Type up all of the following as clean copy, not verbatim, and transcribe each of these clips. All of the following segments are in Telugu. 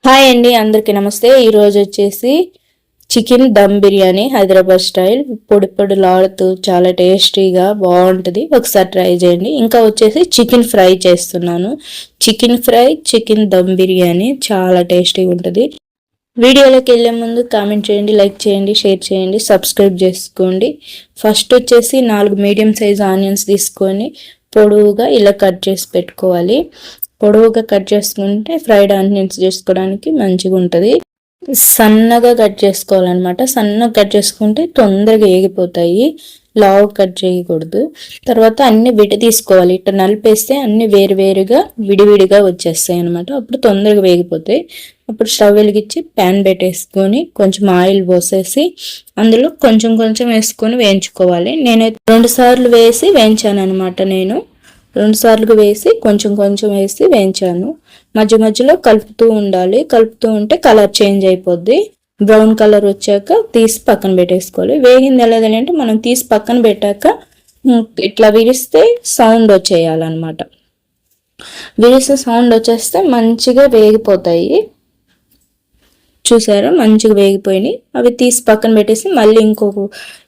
హాయ్ అండి, అందరికీ నమస్తే. ఈరోజు వచ్చేసి చికెన్ దమ్ బిర్యానీ హైదరాబాద్ స్టైల్ పొడి పొడిలాడుతూ చాలా టేస్టీగా బాగుంటుంది. ఒకసారి ట్రై చేయండి. ఇంకా వచ్చేసి చికెన్ ఫ్రై చేస్తున్నాను. Chicken fry, chicken dum biryani చాలా టేస్టీగా ఉంటుంది. వీడియోలోకి వెళ్ళే ముందు కామెంట్ చేయండి, లైక్ చేయండి, షేర్ చేయండి, సబ్స్క్రైబ్ చేసుకోండి. ఫస్ట్ వచ్చేసి 4 మీడియం సైజ్ ఆనియన్స్ తీసుకొని పొడవుగా ఇలా కట్ చేసి పెట్టుకోవాలి. పొడవుగా కట్ చేసుకుంటే ఫ్రైడ్ ఆనియన్స్ చేసుకోవడానికి మంచిగా ఉంటుంది. సన్నగా కట్ చేసుకోవాలన్నమాట. సన్నగా కట్ చేసుకుంటే తొందరగా వేగిపోతాయి. లావు కట్ చేయకూడదు. తర్వాత అన్ని విడి తీసుకోవాలి. ఇట్లా నలిపేస్తే అన్ని వేరువేరుగా విడివిడిగా వచ్చేస్తాయి అనమాట. అప్పుడు తొందరగా వేగిపోతాయి. అప్పుడు స్టవ్ వెలిగించి ప్యాన్ పెట్టేసుకొని కొంచెం ఆయిల్ పోసేసి అందులో కొంచెం కొంచెం వేసుకొని వేయించుకోవాలి. నేనైతే 2 సార్లు వేసి వేయించాను అనమాట. నేను 2 సార్లు వేసి కొంచెం కొంచెం వేసి వేయించాను. మధ్య మధ్యలో కలుపుతూ ఉండాలి. కలుపుతూ ఉంటే కలర్ చేంజ్ అయిపోద్ది. బ్రౌన్ కలర్ వచ్చాక తీసి పక్కన పెట్టేసుకోవాలి. వేగింది ఎలా అంటే మనం తీసి పక్కన పెట్టాక ఇట్లా విరిస్తే సౌండ్ వచ్చేయాలన్నమాట. విరిస్తే సౌండ్ వచ్చేస్తే మంచిగా వేగిపోతాయి. చూసారా, మంచిగా వేగిపోయినాయి. అవి తీసి పక్కన పెట్టేసి మళ్ళీ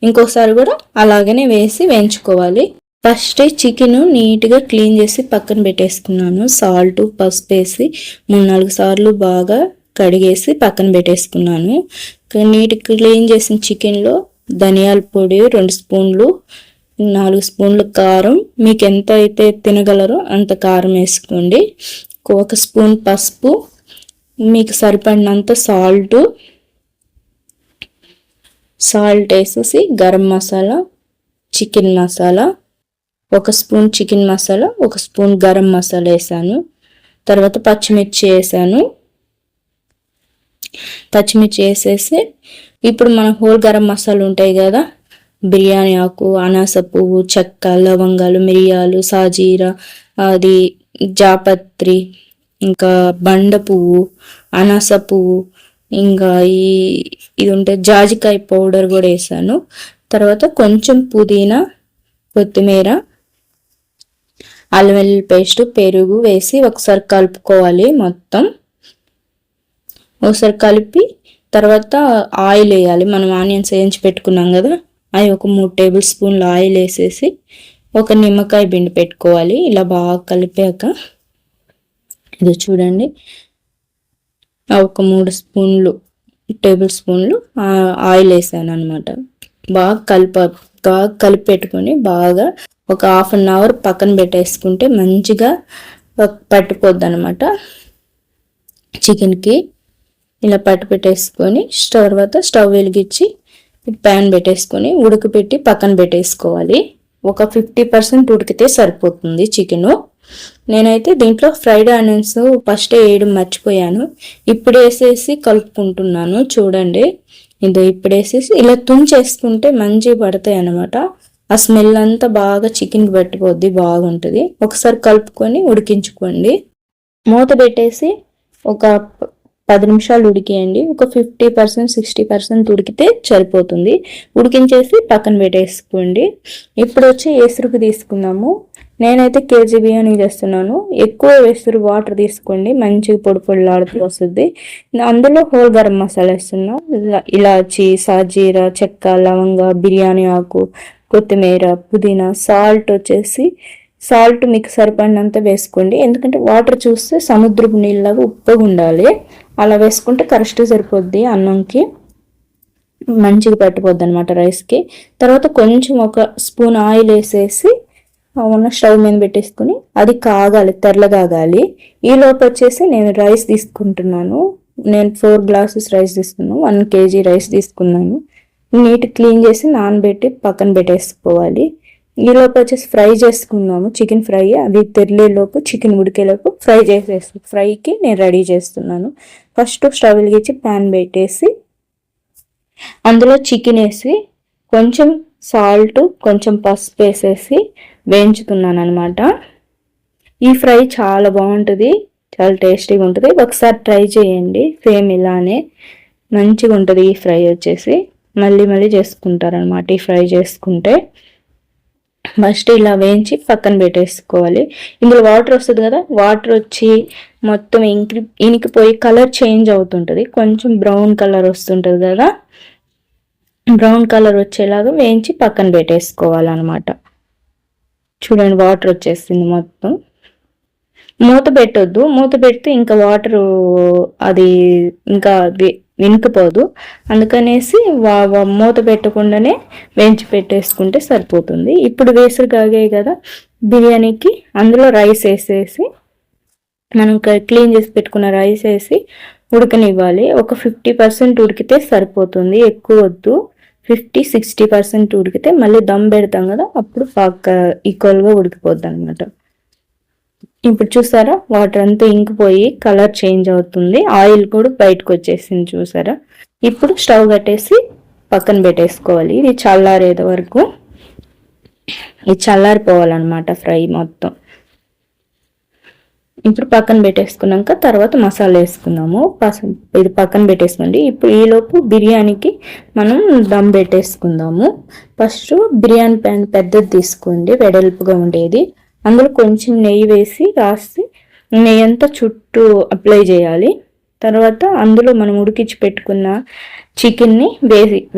ఇంకొకసారి కూడా అలాగనే వేసి వేయించుకోవాలి. ఫస్ట్ చికెన్ నీట్గా క్లీన్ చేసి పక్కన పెట్టేసుకున్నాను. సాల్ట్, పసుపు వేసి 3-4 సార్లు బాగా కడిగేసి పక్కన పెట్టేసుకున్నాను. నీట్గా క్లీన్ చేసిన చికెన్లో ధనియాల పొడి 2 స్పూన్లు, 4 స్పూన్లు కారం, మీకు ఎంత అయితే తినగలరో అంత కారం వేసుకోండి. 1 స్పూన్ పసుపు, మీకు సరిపడినంత సాల్ట్ వేసేసి garam masala, chicken masala, 1 spoon chicken masala, 1 spoon garam masala వేసాను. తర్వాత పచ్చిమిర్చి వేసాను. పచ్చిమిర్చి వేసేసి ఇప్పుడు మన హోల్ గరం మసాలా ఉంటాయి కదా, బిర్యానీ ఆకు, అనాస పువ్వు, చెక్క, లవంగాలు, మిరియాలు, సాజీరా, అది జాపత్రి, ఇంకా బండ పువ్వు, అనాస పువ్వు, ఇంకా ఇది ఉంటే జాజికాయ పౌడర్ కూడా వేసాను. తర్వాత కొంచెం పుదీనా, కొత్తిమీర, అల్లం వెల్లుల్లి పేస్ట్, పెరుగు వేసి ఒకసారి కలుపుకోవాలి. మొత్తం ఒకసారి కలిపి తర్వాత ఆయిల్ వేయాలి. మనం ఆనియన్స్ వేయించి పెట్టుకున్నాం కదా, అవి ఒక 3 టేబుల్ స్పూన్లు ఆయిల్ వేసేసి ఒక నిమ్మకాయ బిండి పెట్టుకోవాలి. ఇలా బాగా కలిపాక ఇది చూడండి, ఒక 3 టేబుల్ స్పూన్లు ఆయిల్ వేసాను అనమాట. బాగా కలిపి పెట్టుకొని బాగా ఒక 1/2 అవర్ పక్కన పెట్టేసుకుంటే మంచిగా పట్టిపోద్ది అనమాట చికెన్కి. ఇలా పట్టు పెట్టేసుకొని తర్వాత స్టవ్ వెలిగించి ప్యాన్ పెట్టేసుకొని ఉడకపెట్టి పక్కన పెట్టేసుకోవాలి. ఒక 50% ఉడికితే సరిపోతుంది చికెను. నేనైతే దీంట్లో ఫ్రైడ్ ఆనియన్స్ ఫస్ట్ వేయడం మర్చిపోయాను. ఇప్పుడు వేసేసి కలుపుకుంటున్నాను. చూడండి, ఇప్పుడు వేసేసి ఇలా తుంచేసుకుంటే మంచిగా పడతాయి అన్నమాట. ఆ స్మెల్ అంతా బాగా చికెన్కి పట్టిపోద్ది, బాగుంటుంది. ఒకసారి కలుపుకొని ఉడికించుకోండి. మూత పెట్టేసి ఒక 10 నిమిషాలు ఉడికేయండి. ఒక 50% 60% ఉడికితే సరిపోతుంది. ఉడికించేసి పక్కన పెట్టేసుకోండి. ఇప్పుడు వచ్చి ఎసురుకు తీసుకుందాము. నేనైతే కేజీ బిర్యానీ చేస్తున్నాను. ఎక్కువ ఎసురు వాటర్ తీసుకోండి, మంచిగా పొడి పొడిలాడుతూ వస్తుంది. అందులో హోల్ గరం మసాలా వేస్తున్నా. ఇలాచి, సాజీరా, చెక్క, లవంగా, బిర్యానీ ఆకు, కొత్తిమీర, పుదీనా, సాల్ట్ మీకు సరిపడినంత వేసుకోండి. ఎందుకంటే వాటర్ చూస్తే సముద్రపు నీళ్ళగా ఉప్పుగా ఉండాలి. అలా వేసుకుంటే కరెక్ట్ సరిపోద్ది. అన్నంకి మంచిగా పట్టిపోద్ది అనమాట, రైస్కి. తర్వాత కొంచెం 1 స్పూన్ ఆయిల్ వేసేసి స్టవ్ మీద పెట్టేసుకుని అది కాగాలి, తెల్లగాగాలి. ఈ లోపు వచ్చేసి నేను రైస్ తీసుకుంటున్నాను. నేను 4 గ్లాసెస్ రైస్ తీసుకున్నాను. 1 kg రైస్ తీసుకున్నాను. నీట్ క్లీన్ చేసి నానబెట్టి పక్కన పెట్టేసుకోవాలి. ఈ లోపు వచ్చేసి ఫ్రై చేసుకున్నాము చికెన్ ఫ్రై. అది తెరలేలోపు చికెన్ ఉడికేలోపు ఫ్రైకి నేను రెడీ చేస్తున్నాను. ఫస్ట్ స్టవ్ వెలిగించి ప్యాన్ పెట్టేసి అందులో చికెన్ వేసి కొంచెం సాల్ట్, కొంచెం పసుపు వేసేసి వేయించుతున్నాను అనమాట. ఈ ఫ్రై చాలా బాగుంటుంది, చాలా టేస్టీగా ఉంటుంది. ఒకసారి ట్రై చేయండి. సేమ్ ఇలానే మంచిగా ఉంటుంది. ఈ ఫ్రై వచ్చేసి మళ్ళీ చేసుకుంటారనమాట. ఈ ఫ్రై చేసుకుంటే ఫస్ట్ ఇలా వేయించి పక్కన పెట్టేసుకోవాలి. ఇందులో వాటర్ వస్తుంది కదా, వాటర్ వచ్చి మొత్తం ఇనికిపోయి కలర్ చేంజ్ అవుతుంటుంది, కొంచెం బ్రౌన్ కలర్ వస్తుంటుంది కదా, బ్రౌన్ కలర్ వచ్చేలాగా వేయించి పక్కన పెట్టేసుకోవాలన్నమాట. చూడండి వాటర్ వచ్చేసింది మొత్తం. మూత పెట్టొద్దు, మూత పెడితే ఇంకా వాటరు అది ఇంకా వినికిపోదు, అందుకనేసి మూత పెట్టకుండానే వేయించి పెట్టేసుకుంటే సరిపోతుంది. ఇప్పుడు వేసురు కాగాయి కదా బిర్యానీకి, అందులో రైస్ వేసేసి మనం క్లీన్ చేసి పెట్టుకున్న రైస్ వేసి ఉడకనివ్వాలి. ఒక 50% ఉడికితే సరిపోతుంది, ఎక్కువ వద్దు. 50-60% ఉడికితే మళ్ళీ దమ్ పెడతాం కదా, అప్పుడు ఈక్వల్గా ఉడికిపోద్ది అనమాట. ఇప్పుడు చూసారా వాటర్ అంతా ఇంకిపోయి కలర్ చేంజ్ అవుతుంది, ఆయిల్ కూడా బయటకు వచ్చేసింది చూసారా. ఇప్పుడు స్టవ్ కట్టేసి పక్కన పెట్టేసుకోవాలి. ఇది చల్లారేది వరకు, ఇది చల్లారిపోవాలన్నమాట ఫ్రై మొత్తం. ఇప్పుడు పక్కన పెట్టేసుకున్నాక తర్వాత మసాలా వేసుకుందాము. ఇది పక్కన పెట్టేసుకోండి. ఇప్పుడు ఈలోపు బిర్యానీకి మనం దమ్ పెట్టేసుకుందాము. ఫస్ట్ బిర్యానీ ప్యాన్ పెద్దది తీసుకోండి, వెడల్పుగా ఉండేది. అందులో కొంచెం నెయ్యి వేసి రాసి నెయ్యి అంతా చుట్టూ అప్లై చేయాలి. తర్వాత అందులో మనం ఉడికించి పెట్టుకున్న చికెన్ని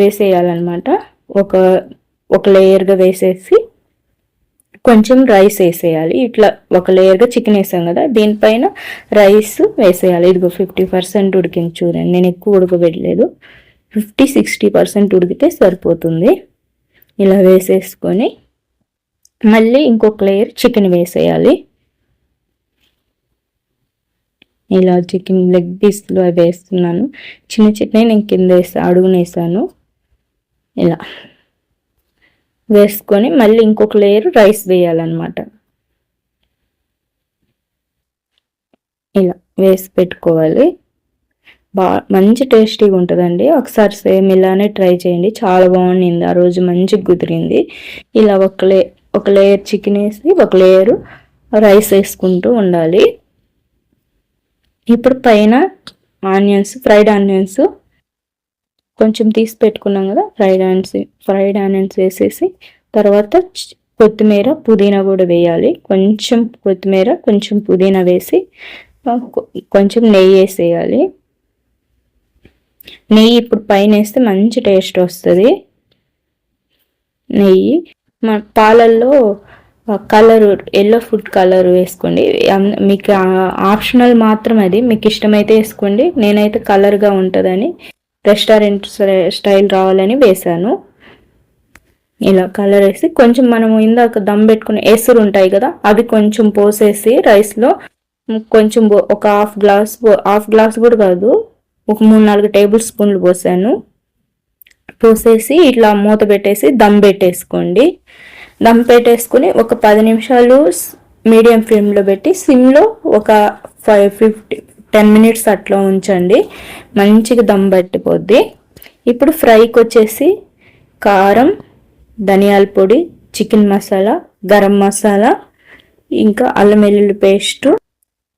వేసేయాలన్నమాట. ఒక లేయర్గా వేసేసి కొంచెం రైస్ వేసేయాలి. ఇట్లా ఒక లేయర్గా చికెన్ వేసాం కదా, దీనిపైన రైస్ వేసేయాలి. ఇదిగో 50% ఉడికింది చూడండి, నేను ఎక్కువ ఉడకబెట్టలేదు, 50-60% ఉడికితే సరిపోతుంది. ఇలా వేసేసుకొని మళ్ళీ ఇంకొక లేయర్ చికెన్ వేసేయాలి. ఇలా చికెన్ లెగ్ పీస్లు అవి వేస్తున్నాను, చిన్న చిన్న నేను కింద అడుగునేసాను. ఇలా వేసుకొని మళ్ళీ ఇంకొక లేయర్ రైస్ వేయాలన్నమాట. ఇలా వేసి పెట్టుకోవాలి. మంచి టేస్టీగా ఉంటుందండి. ఒకసారి సేమ్ ఇలానే ట్రై చేయండి, చాలా బాగుండింది. ఆ రోజు మంచిగా కుదిరింది. ఇలా ఒక లేయర్ చికెన్ వేసి ఒక లేయరు రైస్ వేసుకుంటూ ఉండాలి. ఇప్పుడు పైన ఫ్రైడ్ ఆనియన్స్ కొంచెం తీసి పెట్టుకున్నాం కదా, ఫ్రైడ్ ఆనియన్స్ వేసేసి తర్వాత కొత్తిమీర పుదీనా కూడా వేయాలి. కొంచెం కొత్తిమీర కొంచెం పుదీనా వేసి కొంచెం నెయ్యి వేసేయాలి. నెయ్యి ఇప్పుడు పైన వేస్తే మంచి టేస్ట్ వస్తుంది. నెయ్యి పాలల్లో కలరు ఎల్లో ఫుడ్ కలర్ వేసుకోండి, మీకు ఆప్షనల్ మాత్రం, అది మీకు ఇష్టమైతే వేసుకోండి. నేనైతే కలర్గా ఉంటుందని రెస్టారెంట్ స్టైల్ రావాలని వేసాను. ఇలా కలర్ వేసి కొంచెం మనము ఇందాక దమ్ పెట్టుకునే ఎసురు ఉంటాయి కదా, అవి కొంచెం పోసేసి రైస్లో కొంచెం ఒక హాఫ్ గ్లాస్ కూడా కాదు, ఒక 3-4 టేబుల్ స్పూన్లు పోసేసి ఇట్లా మూత పెట్టేసి దమ్ పెట్టేసుకోండి. దమ్ పెట్టేసుకుని ఒక 10 నిమిషాలు మీడియం ఫ్లేమ్లో పెట్టి సిమ్లో ఒక 10 మినిట్స్ అట్లా ఉంచండి, మంచిగా దమ్ పట్టిపోద్ది. ఇప్పుడు ఫ్రైకి వచ్చేసి కారం, ధనియాల పొడి, చికెన్ మసాలా, గరం మసాలా, ఇంకా అల్లం వెల్లుల్లి పేస్టు,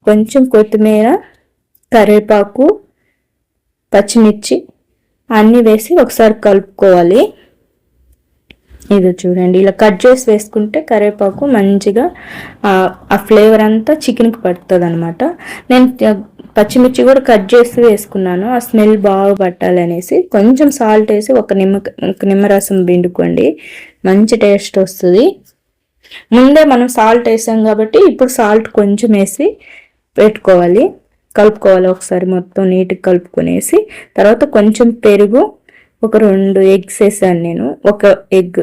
కొంచెం కొత్తిమీర, కరివేపాకు, పచ్చిమిర్చి అన్నీ వేసి ఒకసారి కలుపుకోవాలి. ఇది చూడండి, ఇలా కట్ చేసి వేసుకుంటే కరివేపాకు మంచిగా ఆ ఫ్లేవర్ అంతా చికెన్కి పడుతుంది అనమాట. నేను పచ్చిమిర్చి కూడా కట్ చేసి వేసుకున్నాను, ఆ స్మెల్ బాగా పట్టాలనేసి. కొంచెం సాల్ట్ వేసి ఒక నిమ్మరసం పిండుకోండి, మంచి టేస్ట్ వస్తుంది. ముందే మనం సాల్ట్ వేసాం కాబట్టి ఇప్పుడు సాల్ట్ కొంచెం వేసి పెట్టుకోవాలి, కలుపుకోవాలి. ఒకసారి మొత్తం నీట్గా కలుపుకొనేసి తర్వాత కొంచెం పెరుగు, ఒక 2 ఎగ్స్ వేసాను నేను, ఒక ఎగ్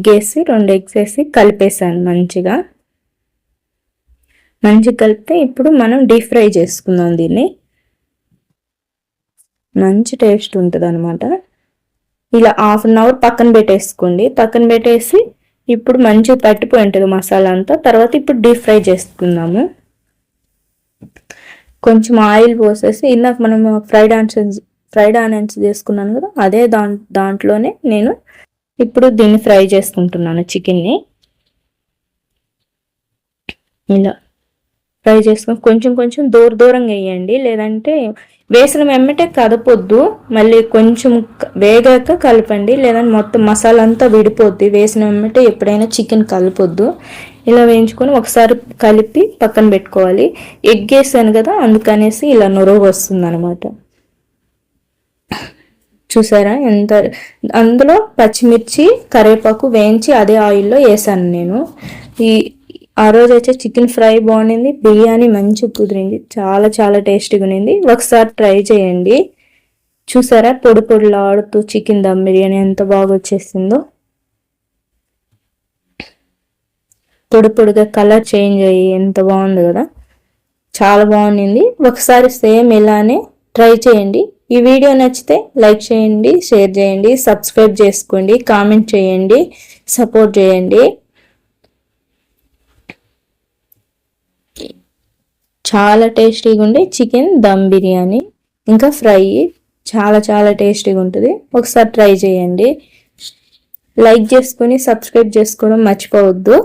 వేసి 2 ఎగ్స్ వేసి కలిపేసాను మంచిగా కలిపితే ఇప్పుడు మనం డీప్ ఫ్రై చేసుకుందాం దీన్ని. మంచి టేస్ట్ ఉంటుంది అనమాట. ఇలా ½ అన్ అవర్ పక్కన పెట్టేసుకోండి. పక్కన పెట్టేసి ఇప్పుడు మంచిగా పట్టిపోయి ఉంటుంది మసాలా అంతా. తర్వాత ఇప్పుడు డీప్ ఫ్రై చేసుకుందాము. కొంచెం ఆయిల్ పోసేసి ఇందాక మనం ఫ్రైడ్ ఆనియన్స్ చేసుకున్నాను కదా, అదే దాంట్లోనే నేను ఇప్పుడు దీన్ని ఫ్రై చేసుకుంటున్నాను చికెన్ని. ఇలా ఫ్రై చేసుకొని కొంచెం దూరంగా వేయండి, లేదంటే వేసిన వెంబటే కదపొద్దు, మళ్ళీ కొంచెం వేగాక కలపండి, లేదంటే మొత్తం మసాలా అంతా విడిపోద్ది. వేసిన వెంబటే ఎప్పుడైనా చికెన్ కలపొద్దు. ఇలా వేయించుకొని ఒకసారి కలిపి పక్కన పెట్టుకోవాలి. ఎగ్ వేసాను కదా, అందుకనేసి ఇలా నురుగు వస్తుంది అనమాట. చూసారా ఎంత, అందులో పచ్చిమిర్చి కరివేపాకు వేయించి అదే ఆయిల్లో వేసాను నేను. ఆ రోజు అయితే చికెన్ ఫ్రై బాగుండింది, బిర్యానీ మంచి కుదిరింది, చాలా చాలా టేస్టీగా ఉన్నింది. ఒకసారి ట్రై చేయండి. చూసారా పొడి పొడిలాడుతూ చికెన్ దమ్ బిర్యానీ ఎంత బాగా వచ్చేసిందో. పొడి పొడిగా కలర్ చేంజ్ అయ్యి ఎంత బాగుంది కదా, చాలా బాగుండింది. ఒకసారి సేమ్ ఇలానే ట్రై చేయండి. ఈ వీడియో నచ్చితే లైక్ చేయండి, షేర్ చేయండి, సబ్స్క్రైబ్ చేసుకోండి, కామెంట్ చేయండి, సపోర్ట్ చేయండి. చాలా టేస్టీగా ఉండే చికెన్ దమ్ బిర్యానీ ఇంకా ఫ్రై చాలా చాలా టేస్టీగా ఉంటుంది. ఒకసారి ట్రై చేయండి. లైక్ చేసుకుని సబ్స్క్రైబ్ చేసుకోవడం మర్చిపోవద్దు.